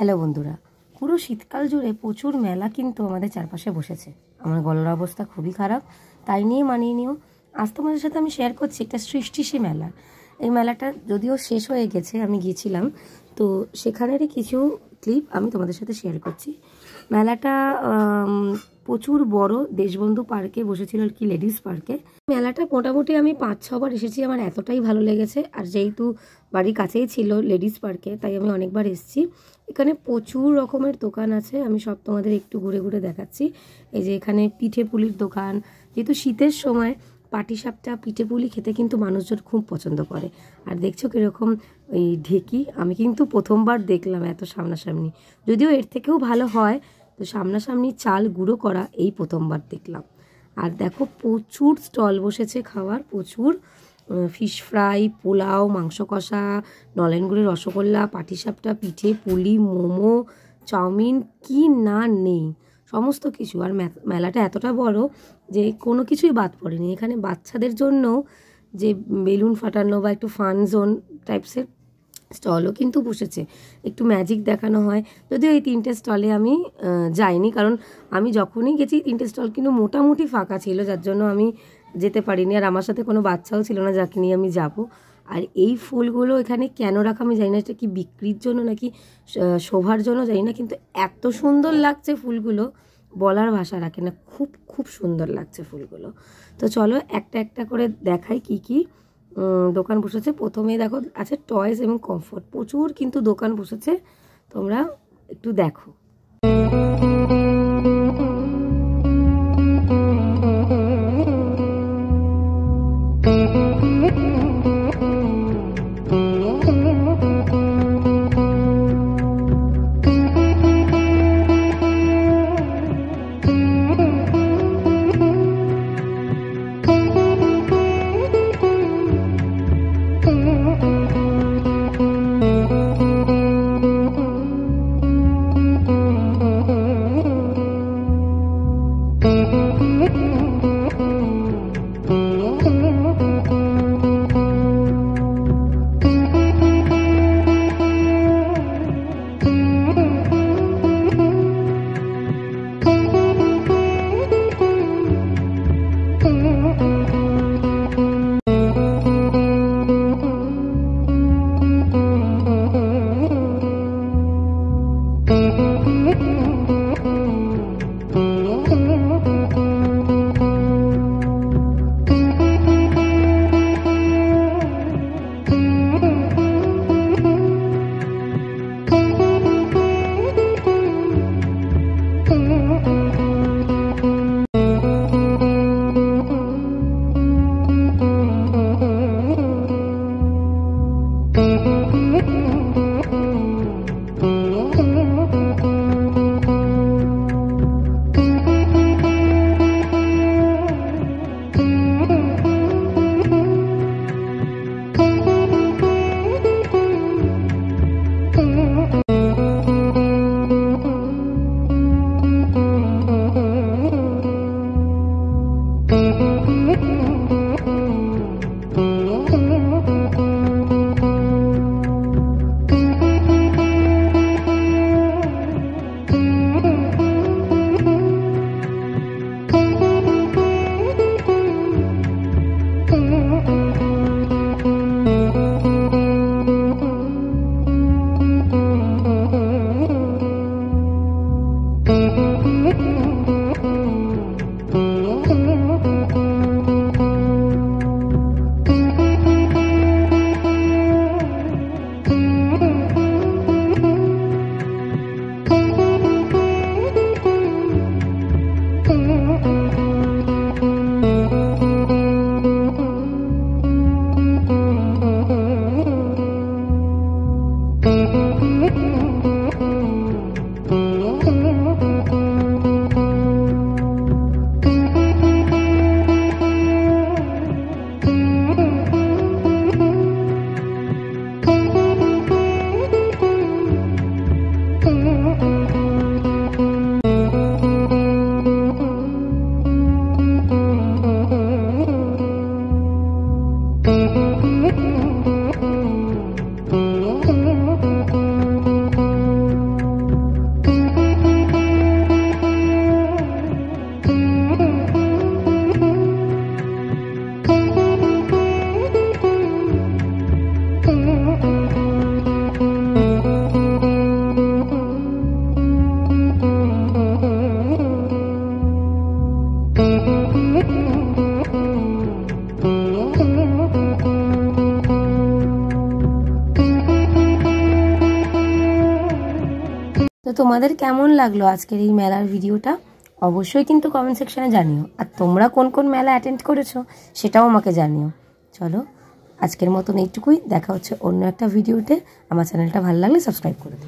Hello বন্ধুরা, পুরো শীতকাল জুড়ে প্রচুর মেলা কিন্তু আমাদের চারপাশে বসেছে। আমার গলার অবস্থা খুবই খারাপ, তাই নিয়ে মানিয়ে নিও। আজ তোমাদের সাথে আমি শেয়ার করছি একটা সৃষ্টিশী মেলা। এই মেলাটা যদিও শেষ হয়ে গেছে, আমি গিয়েছিলাম, তো সেখানেরই কিছু ক্লিপ আমি তোমাদের সাথে শেয়ার করছি। মেলাটা প্রচুর বড়, দেশবন্ধু পার্কে বসেছিল আর কি, লেডিস পার্কে। মেলাটা মোটামুটি আমি 5-6 বার এসেছি, আমার এতটাই ভালো লেগেছে। আর যেহেতু বাড়ির কাছেই ছিল লেডিস পার্কে, তাই আমি অনেকবার এসেছি। এখানে প্রচুর রকমের দোকান আছে, আমি সব তোমাদের একটু ঘুরে ঘুরে দেখাচ্ছি। এই যে এখানে পিঠে পুলির দোকান, যেহেতু শীতের সময় পাটিসাপটা পিঠে পুলি খেতে কিন্তু মানুষজন খুব পছন্দ করে। আর দেখছো কীরকম ওই ঢেকি, আমি কিন্তু প্রথমবার দেখলাম এত সামনাসামনি। যদিও এর থেকেও ভালো হয়, তো সামনাসামনি চাল গুঁড়ো করা এই প্রথমবার দেখলাম। আর দেখো প্রচুর স্টল বসেছে খাওয়ার, প্রচুর ফিশ ফ্রাই, পোলাও, মাংস কষা, নলেন গুড়ের রসগোল্লা, পাটিসাপটা, পিঠে পুলি, মোমো, চাউমিন, কি না নেই সমস্ত কিছু। আর মেলাটা এতটা বড় যে কোনো কিছুই বাদ পড়েনি। এখানে বাচ্চাদের জন্য যে বেলুন ফাটানো বা একটু ফান জোন টাইপসের স্টলও কিন্তু বসেছে, একটু ম্যাজিক দেখানো হয়। যদিও এই 3টে স্টলে আমি যাইনি, কারণ আমি যখনই গেছি 3টে স্টল কিন্তু মোটামুটি ফাঁকা ছিল, যার জন্য আমি যেতে পারিনি। আর আমার সাথে কোনো বাচ্চাও ছিল না যাকে নিয়ে আমি যাব। আর এই ফুলগুলো এখানে কেন রাখা আমি জানি না, এটা কি বিক্রির জন্য নাকি শোভার জন্য জানি না, কিন্তু এত সুন্দর লাগছে ফুলগুলো, বলার ভাষা রাখে না। খুব খুব সুন্দর লাগছে ফুলগুলো। তো চলো একটা একটা করে দেখাই কি কি দোকান বসেছে। প্রথমেই দেখো আছে টয়েস এবং কমফোর্ট, প্রচুর কিন্তু দোকান বসেছে, তোমরা একটু দেখো। তোমাদের কেমন লাগলো আজকের এই মেলার ভিডিওটা অবশ্যই কিন্তু কমেন্ট সেকশনে জানিও। আর তোমরা কোন কোন মেলা অ্যাটেন্ড করেছো সেটাও আমাকে জানিও। চলো আজকের মতন এইটুকুই, দেখা হচ্ছে অন্য একটা ভিডিওতে। আমার চ্যানেলটা ভালো লাগলে সাবস্ক্রাইব করে দিও।